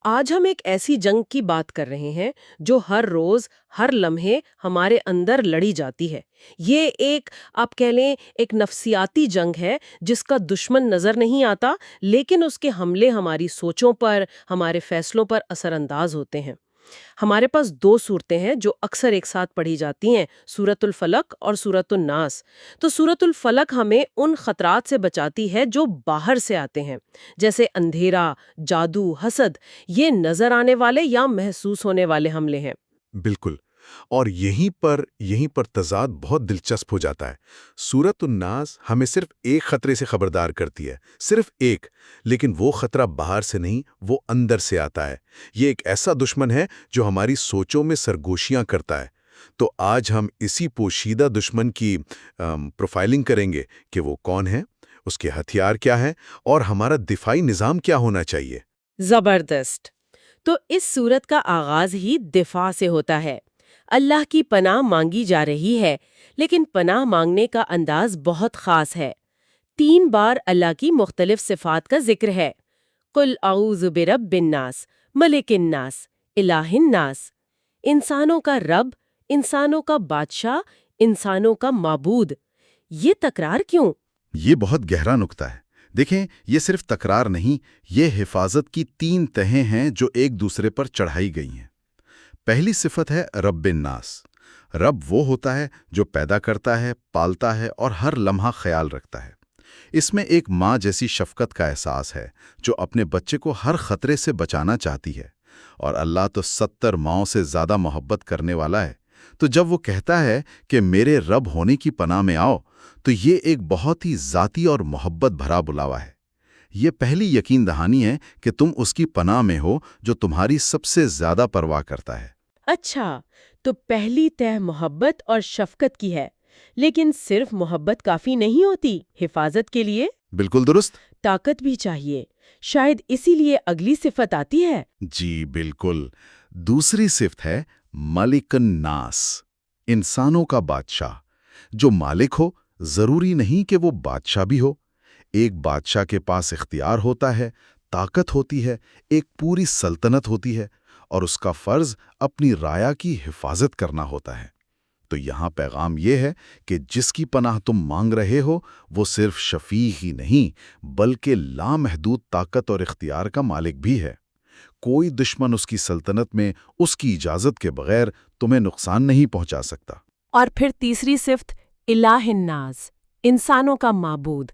آج ہم ایک ایسی جنگ کی بات کر رہے ہیں جو ہر روز ہر لمحے ہمارے اندر لڑی جاتی ہے۔ یہ ایک آپ کہہ لیں ایک نفسیاتی جنگ ہے جس کا دشمن نظر نہیں آتا، لیکن اس کے حملے ہماری سوچوں پر، ہمارے فیصلوں پر اثر انداز ہوتے ہیں۔ ہمارے پاس دو صورتیں ہیں جو اکثر ایک ساتھ پڑھی جاتی ہیں، سورۃ الفلق اور سورۃ الناس۔ تو سورۃ الفلق ہمیں ان خطرات سے بچاتی ہے جو باہر سے آتے ہیں، جیسے اندھیرا، جادو، حسد۔ یہ نظر آنے والے یا محسوس ہونے والے حملے ہیں۔ بالکل، اور یہیں پر تضاد بہت دلچسپ ہو جاتا ہے۔ سورۃ الناس ہمیں صرف ایک خطرے سے خبردار کرتی ہے، صرف ایک، لیکن وہ خطرہ باہر سے نہیں، وہ اندر سے آتا ہے۔ یہ ایک ایسا دشمن ہے جو ہماری سوچوں میں سرگوشیاں کرتا ہے۔ تو آج ہم اسی پوشیدہ دشمن کی پروفائلنگ کریں گے کہ وہ کون ہے، اس کے ہتھیار کیا ہیں، اور ہمارا دفاعی نظام کیا ہونا چاہیے۔ زبردست! تو اس سورت کا آغاز ہی دفاع سے ہوتا ہے۔ اللہ کی پناہ مانگی جا رہی ہے، لیکن پناہ مانگنے کا انداز بہت خاص ہے۔ 3 بار اللہ کی مختلف صفات کا ذکر ہے۔ قل اعوذ برب الناس، ملک الناس، الہ الناس۔ انسانوں کا رب، انسانوں کا بادشاہ، انسانوں کا معبود۔ یہ تکرار کیوں؟ یہ بہت گہرا نکتہ ہے۔ دیکھیں، یہ صرف تکرار نہیں، یہ حفاظت کی 3 تہیں ہیں جو ایک دوسرے پر چڑھائی گئی ہیں۔ پہلی صفت ہے رب الناس۔ رب وہ ہوتا ہے جو پیدا کرتا ہے، پالتا ہے اور ہر لمحہ خیال رکھتا ہے۔ اس میں ایک ماں جیسی شفقت کا احساس ہے جو اپنے بچے کو ہر خطرے سے بچانا چاہتی ہے، اور اللہ تو 70 ماؤں سے زیادہ محبت کرنے والا ہے۔ تو جب وہ کہتا ہے کہ میرے رب ہونے کی پناہ میں آؤ، تو یہ ایک بہت ہی ذاتی اور محبت بھرا بلاوا ہے۔ یہ پہلی یقین دہانی ہے کہ تم اس کی پناہ میں ہو جو تمہاری سب سے زیادہ پرواہ کرتا ہے۔ اچھا، تو پہلی تہ محبت اور شفقت کی ہے، لیکن صرف محبت کافی نہیں ہوتی، حفاظت کے لیے بالکل درست۔ طاقت بھی چاہیے۔ شاید اسی لیے اگلی صفت آتی ہے۔ جی بالکل، دوسری صفت ہے ملک الناس، انسانوں کا بادشاہ۔ جو مالک ہو، ضروری نہیں کہ وہ بادشاہ بھی ہو۔ ایک بادشاہ کے پاس اختیار ہوتا ہے، طاقت ہوتی ہے، ایک پوری سلطنت ہوتی ہے، اور اس کا فرض اپنی رعایا کی حفاظت کرنا ہوتا ہے۔ تو یہاں پیغام یہ ہے کہ جس کی پناہ تم مانگ رہے ہو، وہ صرف شفیع ہی نہیں بلکہ لامحدود طاقت اور اختیار کا مالک بھی ہے۔ کوئی دشمن اس کی سلطنت میں اس کی اجازت کے بغیر تمہیں نقصان نہیں پہنچا سکتا۔ اور پھر تیسری صفت الہ الناس، انسانوں کا معبود۔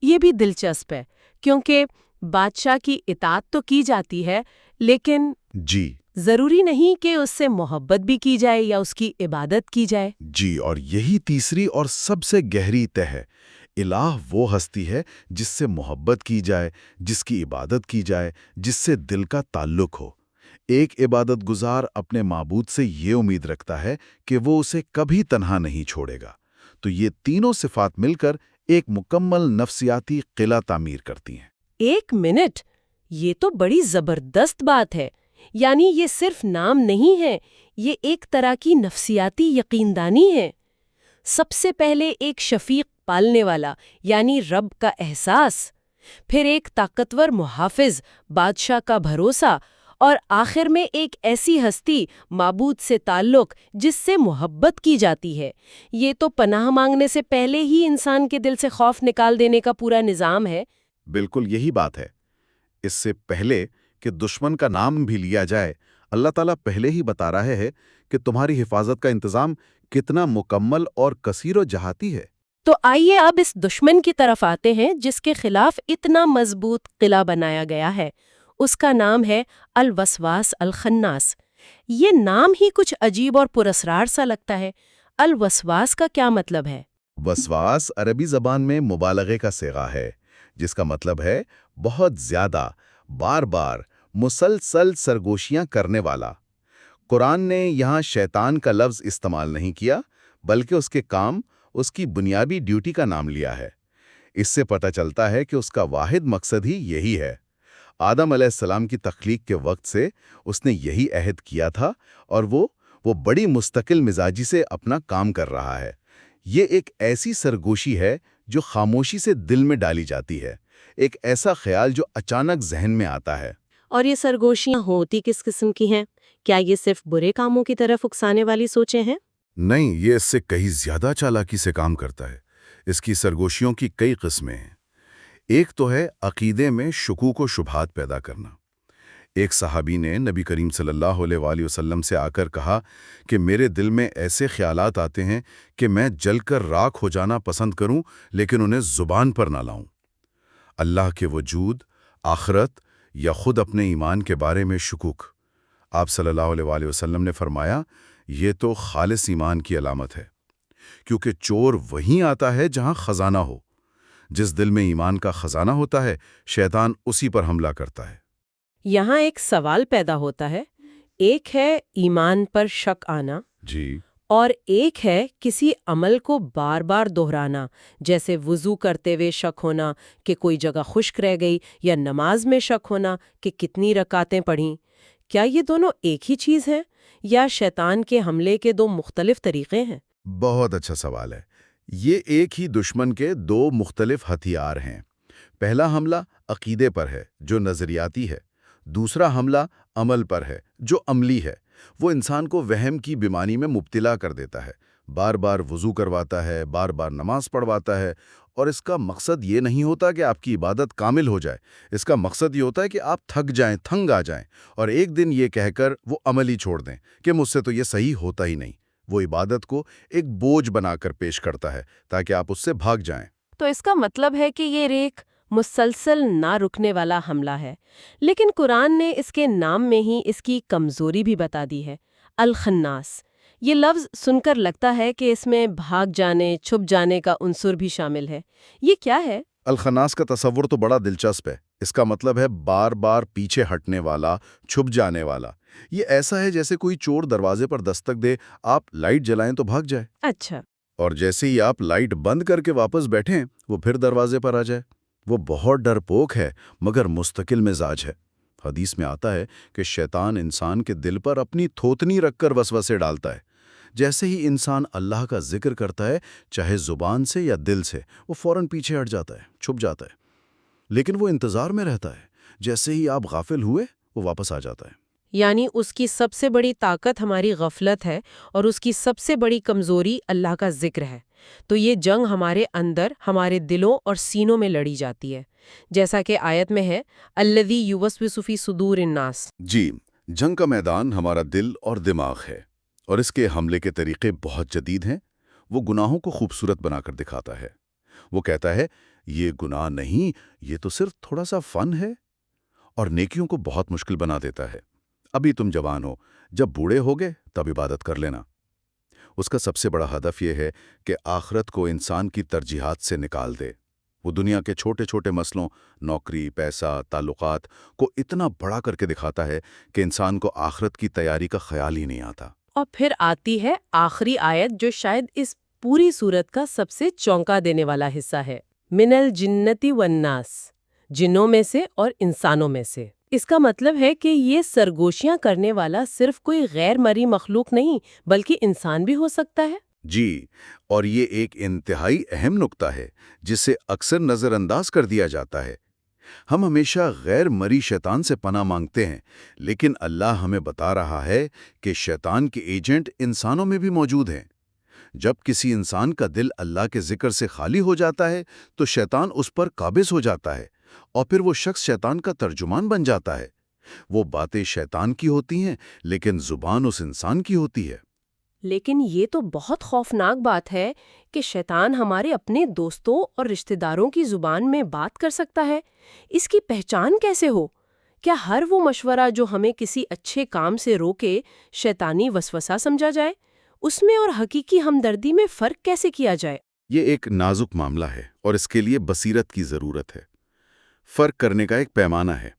یہ بھی دلچسپ ہے، کیونکہ بادشاہ کی اطاعت تو کی جاتی ہے، لیکن جی ضروری نہیں کہ اس سے محبت بھی کی جائے یا اس کی عبادت کی جائے۔ جی، اور یہی تیسری اور سب سے گہری تہ ہے۔ الہ وہ ہستی ہے جس سے محبت کی جائے، جس کی عبادت کی جائے، جس سے دل کا تعلق ہو۔ ایک عبادت گزار اپنے معبود سے یہ امید رکھتا ہے کہ وہ اسے کبھی تنہا نہیں چھوڑے گا۔ تو یہ تینوں صفات مل کر ایک مکمل نفسیاتی قلعہ تعمیر کرتی ہیں۔ 1 منٹ، یہ تو بڑی زبردست بات ہے۔ یعنی یہ صرف نام نہیں ہے، یہ ایک طرح کی نفسیاتی یقیندانی ہے۔ سب سے پہلے ایک شفیق پالنے والا یعنی رب کا احساس، پھر ایک طاقتور محافظ بادشاہ کا بھروسہ، اور آخر میں ایک ایسی ہستی معبود سے تعلق جس سے محبت کی جاتی ہے۔ یہ تو پناہ مانگنے سے پہلے ہی انسان کے دل سے خوف نکال دینے کا پورا نظام ہے۔ بالکل یہی بات ہے۔ اس سے پہلے کہ دشمن کا نام بھی لیا جائے، اللہ تعالیٰ پہلے ہی بتا رہا ہے کہ تمہاری حفاظت کا انتظام کتنا مکمل اور کثیر و جہاتی ہے۔ تو آئیے اب اس دشمن کی طرف آتے ہیں جس کے خلاف اتنا مضبوط قلعہ بنایا گیا ہے۔ اس کا نام ہے الوسواس الخناس۔ یہ نام ہی کچھ عجیب اور پراسرار سا لگتا ہے۔ الوسواس کا کیا مطلب ہے؟ وسواس عربی زبان میں مبالغے کا صیغہ ہے، جس کا مطلب ہے بہت زیادہ، بار بار، مسلسل سرگوشیاں کرنے والا۔ قرآن نے یہاں شیطان کا لفظ استعمال نہیں کیا، بلکہ اس کے کام، اس کی بنیادی ڈیوٹی کا نام لیا ہے۔ اس سے پتہ چلتا ہے کہ اس کا واحد مقصد ہی یہی ہے۔ آدم علیہ السلام کی تخلیق کے وقت سے اس نے یہی عہد کیا تھا، اور وہ بڑی مستقل مزاجی سے اپنا کام کر رہا ہے۔ یہ ایک ایسی سرگوشی ہے جو خاموشی سے دل میں ڈالی جاتی ہے، ایک ایسا خیال جو اچانک ذہن میں آتا ہے۔ اور یہ سرگوشیاں ہوتی کس قسم کی ہیں؟ کیا یہ صرف برے کاموں کی طرف اکسانے والی سوچیں ہیں؟ نہیں، یہ اس سے کہیں زیادہ چالاکی سے کام کرتا ہے۔ اس کی سرگوشیوں کی کئی قسمیں ہیں۔ ایک تو ہے عقیدے میں شکوک و شبہات پیدا کرنا۔ ایک صحابی نے نبی کریم صلی اللہ علیہ وآلہ وسلم سے آ کر کہا کہ میرے دل میں ایسے خیالات آتے ہیں کہ میں جل کر راکھ ہو جانا پسند کروں لیکن انہیں زبان پر نہ لاؤں۔ اللہ کے وجود، آخرت یا خود اپنے ایمان کے بارے میں شکوک۔ آپ صلی اللہ علیہ وآلہ وسلم نے فرمایا یہ تو خالص ایمان کی علامت ہے، کیونکہ چور وہیں آتا ہے جہاں خزانہ ہو۔ جس دل میں ایمان کا خزانہ ہوتا ہے شیطان اسی پر حملہ کرتا ہے۔ یہاں ایک سوال پیدا ہوتا ہے، ایک ہے ایمان پر شک آنا جی، اور ایک ہے کسی عمل کو بار بار دہرانا، جیسے وضو کرتے ہوئے شک ہونا کہ کوئی جگہ خشک رہ گئی، یا نماز میں شک ہونا کہ کتنی رکعتیں پڑھیں۔ کیا یہ دونوں ایک ہی چیز ہیں یا شیطان کے حملے کے دو مختلف طریقے ہیں؟ بہت اچھا سوال ہے۔ یہ ایک ہی دشمن کے دو مختلف ہتھیار ہیں۔ پہلا حملہ عقیدے پر ہے جو نظریاتی ہے، دوسرا حملہ عمل پر ہے جو عملی ہے۔ وہ انسان کو وہم کی بیماری میں مبتلا کر دیتا ہے، بار بار وضو کرواتا ہے، بار بار نماز پڑھواتا ہے، اور اس کا مقصد یہ نہیں ہوتا کہ آپ کی عبادت کامل ہو جائے، اس کا مقصد یہ ہوتا ہے کہ آپ تھک جائیں، تنگ آ جائیں، اور ایک دن یہ کہہ کر وہ عمل ہی چھوڑ دیں کہ مجھ سے تو یہ صحیح ہوتا ہی نہیں۔ وہ عبادت کو ایک بوجھ بنا کر پیش کرتا ہے تاکہ آپ اس سے بھاگ جائیں۔ تو اس کا مطلب ہے کہ یہ ایک مسلسل نہ رکنے والا حملہ ہے، لیکن قرآن نے اس کے نام میں ہی اس کی کمزوری بھی بتا دی ہے، الخناس۔ یہ لفظ سن کر لگتا ہے کہ اس میں بھاگ جانے، چھپ جانے کا عنصر بھی شامل ہے۔ یہ کیا ہے؟ الخناس کا تصور تو بڑا دلچسپ ہے۔ اس کا مطلب ہے بار بار پیچھے ہٹنے والا، چھپ جانے والا۔ یہ ایسا ہے جیسے کوئی چور دروازے پر دستک دے، آپ لائٹ جلائیں تو بھاگ جائے، اچھا، اور جیسے ہی آپ لائٹ بند کر کے واپس بیٹھیں وہ پھر دروازے پر آ جائے۔ وہ بہت ڈرپوک ہے مگر مستقل مزاج ہے۔ حدیث میں آتا ہے کہ شیطان انسان کے دل پر اپنی تھوتنی رکھ کر وسوسے ڈالتا ہے۔ جیسے ہی انسان اللہ کا ذکر کرتا ہے، چاہے زبان سے یا دل سے، وہ فوراً پیچھے ہٹ جاتا ہے، چھپ جاتا ہے۔ لیکن وہ انتظار میں رہتا ہے، جیسے ہی آپ غافل ہوئے وہ واپس آ جاتا ہے۔ یعنی اس کی سب سے بڑی طاقت ہماری غفلت ہے اور اس کی سب سے بڑی کمزوری اللہ کا ذکر ہے۔ تو یہ جنگ ہمارے اندر، ہمارے دلوں اور سینوں میں لڑی جاتی ہے، جیسا کہ آیت میں ہے الذی یوسوس فی صدور الناس۔ جی، جنگ کا میدان ہمارا دل اور دماغ ہے، اور اس کے حملے کے طریقے بہت جدید ہیں۔ وہ گناہوں کو خوبصورت بنا کر دکھاتا ہے۔ وہ کہتا ہے یہ گناہ نہیں، یہ تو صرف تھوڑا سا فن ہے، اور نیکیوں کو بہت مشکل بنا دیتا ہے۔ ابھی تم جوان ہو، جب بوڑھے ہوگے تب عبادت کر لینا۔ اس کا سب سے بڑا ہدف یہ ہے کہ آخرت کو انسان کی ترجیحات سے نکال دے۔ وہ دنیا کے چھوٹے چھوٹے مسئلوں، نوکری، پیسہ، تعلقات کو اتنا بڑا کر کے دکھاتا ہے کہ انسان کو آخرت کی تیاری کا خیال ہی نہیں آتا۔ اور پھر آتی ہے آخری آیت جو شاید اس پوری صورت کا سب سے چونکا دینے والا حصہ ہے، من الجنتی والناس، جنوں میں سے اور انسانوں میں سے۔ اس کا مطلب ہے کہ یہ سرگوشیاں کرنے والا صرف کوئی غیر مرئی مخلوق نہیں بلکہ انسان بھی ہو سکتا ہے۔ جی، اور یہ ایک انتہائی اہم نکتہ ہے جسے اکثر نظر انداز کر دیا جاتا ہے۔ ہم ہمیشہ غیر مری شیطان سے پناہ مانگتے ہیں، لیکن اللہ ہمیں بتا رہا ہے کہ شیطان کے ایجنٹ انسانوں میں بھی موجود ہیں۔ جب کسی انسان کا دل اللہ کے ذکر سے خالی ہو جاتا ہے تو شیطان اس پر قابض ہو جاتا ہے، اور پھر وہ شخص شیطان کا ترجمان بن جاتا ہے۔ وہ باتیں شیطان کی ہوتی ہیں لیکن زبان اس انسان کی ہوتی ہے۔ لیکن یہ تو بہت خوفناک بات ہے کہ شیطان ہمارے اپنے دوستوں اور رشتہ داروں کی زبان میں بات کر سکتا ہے۔ اس کی پہچان کیسے ہو؟ کیا ہر وہ مشورہ جو ہمیں کسی اچھے کام سے روکے شیطانی وسوسہ سمجھا جائے؟ اس میں اور حقیقی ہمدردی میں فرق کیسے کیا جائے؟ یہ ایک نازک معاملہ ہے اور اس کے لیے بصیرت کی ضرورت ہے۔ فرق کرنے کا ایک پیمانہ ہے۔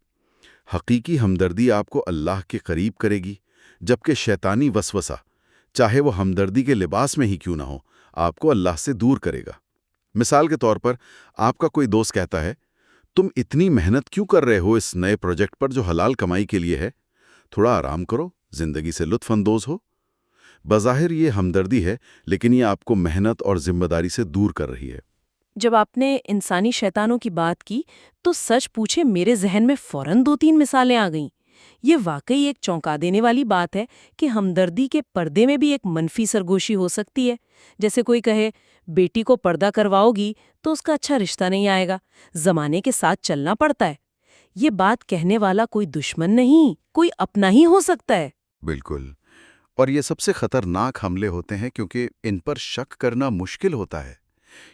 حقیقی ہمدردی آپ کو اللہ کے قریب کرے گی، جبکہ شیطانی وسوسہ، چاہے وہ ہمدردی کے لباس میں ہی کیوں نہ ہو، آپ کو اللہ سے دور کرے گا۔ مثال کے طور پر، آپ کا کوئی دوست کہتا ہے، تم اتنی محنت کیوں کر رہے ہو اس نئے پروجیکٹ پر جو حلال کمائی کے لیے ہے؟ تھوڑا آرام کرو، زندگی سے لطف اندوز ہو۔ بظاہر یہ ہمدردی ہے، لیکن یہ آپ کو محنت اور ذمہ داری سے دور کر رہی ہے۔ جب آپ نے انسانی شیطانوں کی بات کی تو سچ پوچھے میرے ذہن میں فوراً 2-3 مثالیں آ گئیں۔ یہ واقعی ایک چونکا دینے والی بات ہے کہ ہمدردی کے پردے میں بھی ایک منفی سرگوشی ہو سکتی ہے۔ جیسے کوئی کہے بیٹی کو پردہ کرواؤ گی تو اس کا اچھا رشتہ نہیں آئے گا، زمانے کے ساتھ چلنا پڑتا ہے۔ یہ بات کہنے والا کوئی دشمن نہیں، کوئی اپنا ہی ہو سکتا ہے۔ بالکل، اور یہ سب سے خطرناک حملے ہوتے ہیں کیونکہ ان پر شک کرنا مشکل ہوتا ہے۔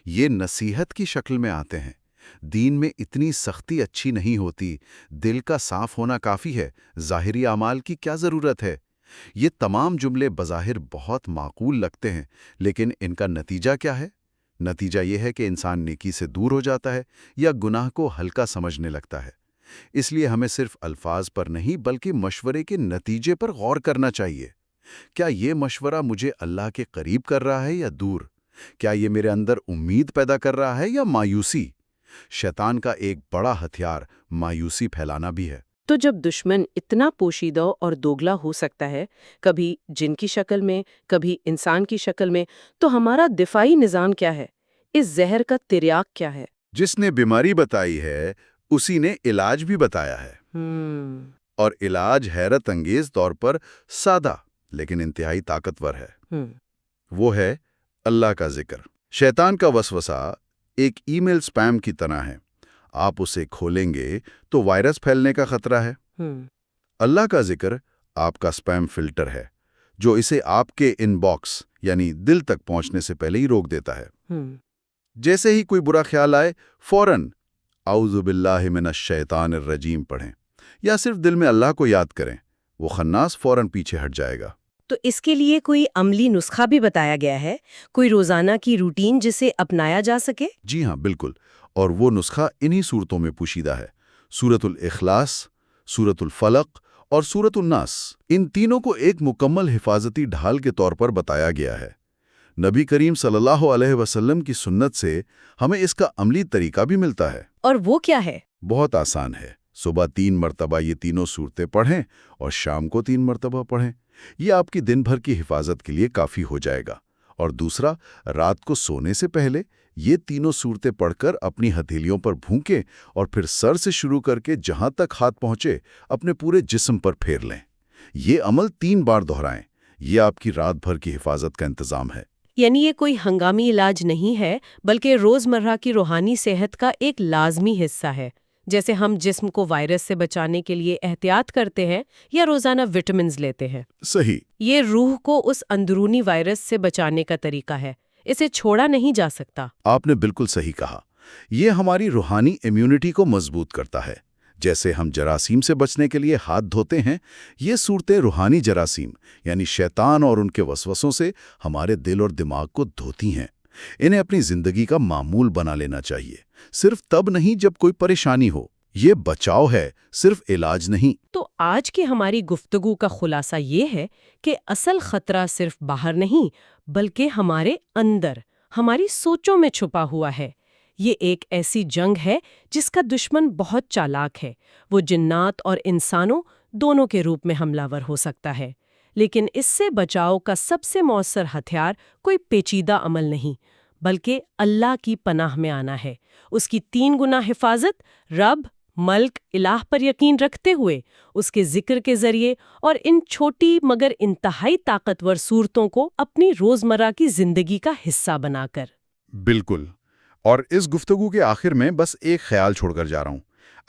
یہ نصیحت کی شکل میں آتے ہیں۔ دین میں اتنی سختی اچھی نہیں ہوتی، دل کا صاف ہونا کافی ہے، ظاہری اعمال کی کیا ضرورت ہے؟ یہ تمام جملے بظاہر بہت معقول لگتے ہیں، لیکن ان کا نتیجہ کیا ہے؟ نتیجہ یہ ہے کہ انسان نیکی سے دور ہو جاتا ہے یا گناہ کو ہلکا سمجھنے لگتا ہے۔ اس لیے ہمیں صرف الفاظ پر نہیں بلکہ مشورے کے نتیجے پر غور کرنا چاہیے۔ کیا یہ مشورہ مجھے اللہ کے قریب کر رہا ہے یا دور؟ کیا یہ میرے اندر امید پیدا کر رہا ہے یا مایوسی؟ شیطان کا ایک بڑا ہتھیار مایوسی پھیلانا بھی ہے۔ تو جب دشمن اتنا پوشیدہ اور دوگلا ہو سکتا ہے، کبھی جن کی شکل میں، کبھی انسان کی شکل میں، تو ہمارا دفاعی نظام کیا ہے؟ اس زہر کا تریاق کیا ہے؟ جس نے بیماری بتائی ہے اسی نے علاج بھی بتایا ہے، اور علاج حیرت انگیز طور پر سادہ لیکن انتہائی طاقتور ہے۔ وہ ہے اللہ کا ذکر۔ شیطان کا وسوسہ ایک ای میل سپیم کی طرح ہے، آپ اسے کھولیں گے تو وائرس پھیلنے کا خطرہ ہے۔ اللہ کا ذکر آپ کا سپیم فلٹر ہے جو اسے آپ کے ان باکس یعنی دل تک پہنچنے سے پہلے ہی روک دیتا ہے۔ جیسے ہی کوئی برا خیال آئے فوراً اعوذ باللہ من الشیطان الرجیم پڑھیں یا صرف دل میں اللہ کو یاد کریں، وہ خناس فوراً پیچھے ہٹ جائے گا۔ تو اس کے لیے کوئی عملی نسخہ بھی بتایا گیا ہے، کوئی روزانہ کی روٹین جسے اپنایا جا سکے؟ جی ہاں، بالکل، اور وہ نسخہ انہی صورتوں میں پوشیدہ ہے۔ سورۃ الاخلاص، سورۃ الفلق اور سورۃ الناس، ان تینوں کو ایک مکمل حفاظتی ڈھال کے طور پر بتایا گیا ہے۔ نبی کریم صلی اللہ علیہ وسلم کی سنت سے ہمیں اس کا عملی طریقہ بھی ملتا ہے۔ اور وہ کیا ہے؟ بہت آسان ہے، صبح 3 مرتبہ یہ تینوں صورتیں پڑھیں اور شام کو 3 مرتبہ پڑھیں۔ یہ آپ کی دن بھر کی حفاظت کے لیے کافی ہو جائے گا۔ اور دوسرا، رات کو سونے سے پہلے یہ تینوں صورتیں پڑھ کر اپنی ہتھیلیوں پر بھونکیں اور پھر سر سے شروع کر کے جہاں تک ہاتھ پہنچے اپنے پورے جسم پر پھیر لیں۔ یہ عمل 3 بار دہرائیں۔ یہ آپ کی رات بھر کی حفاظت کا انتظام ہے۔ یعنی یہ کوئی ہنگامی علاج نہیں ہے، بلکہ روزمرہ کی روحانی صحت کا ایک لازمی حصہ ہے۔ جیسے ہم جسم کو وائرس سے بچانے کے لیے احتیاط کرتے ہیں یا روزانہ وٹامنز لیتے ہیں۔ صحیح۔ یہ روح کو اس اندرونی وائرس سے بچانے کا طریقہ ہے، اسے چھوڑا نہیں جا سکتا۔ آپ نے بالکل صحیح کہا۔ یہ ہماری روحانی امیونٹی کو مضبوط کرتا ہے۔ جیسے ہم جراثیم سے بچنے کے لیے ہاتھ دھوتے ہیں، یہ صورتیں روحانی جراثیم یعنی شیطان اور ان کے وسوسوں سے ہمارے دل اور دماغ کو دھوتی ہیں۔ انہیں اپنی زندگی کا معمول بنا لینا چاہیے، صرف تب نہیں جب کوئی پریشانی ہو۔ یہ بچاؤ ہے، صرف علاج نہیں۔ تو آج کی ہماری گفتگو کا خلاصہ یہ ہے کہ اصل خطرہ صرف باہر نہیں بلکہ ہمارے اندر، ہماری سوچوں میں چھپا ہوا ہے۔ یہ ایک ایسی جنگ ہے جس کا دشمن بہت چالاک ہے، وہ جنات اور انسانوں دونوں کے روپ میں حملہ ور ہو سکتا ہے۔ لیکن اس سے بچاؤ کا سب سے مؤثر ہتھیار کوئی پیچیدہ عمل نہیں بلکہ اللہ کی پناہ میں آنا ہے، اس کی 3 گنا حفاظت، رب، ملک، الہ پر یقین رکھتے ہوئے، اس کے ذکر کے ذریعے اور ان چھوٹی مگر انتہائی طاقتور صورتوں کو اپنی روزمرہ کی زندگی کا حصہ بنا کر۔ بالکل، اور اس گفتگو کے آخر میں بس ایک خیال چھوڑ کر جا رہا ہوں۔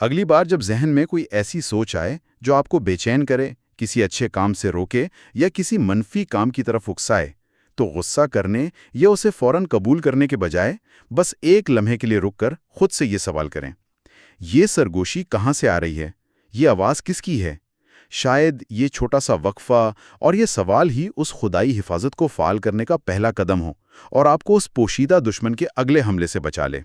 اگلی بار جب ذہن میں کوئی ایسی سوچ آئے جو آپ کو بے چین کرے، کسی اچھے کام سے روکے یا کسی منفی کام کی طرف اکسائے، تو غصہ کرنے یا اسے فوراً قبول کرنے کے بجائے بس ایک لمحے کے لیے رک کر خود سے یہ سوال کریں، یہ سرگوشی کہاں سے آ رہی ہے؟ یہ آواز کس کی ہے؟ شاید یہ چھوٹا سا وقفہ اور یہ سوال ہی اس خدائی حفاظت کو فعال کرنے کا پہلا قدم ہو اور آپ کو اس پوشیدہ دشمن کے اگلے حملے سے بچا لے۔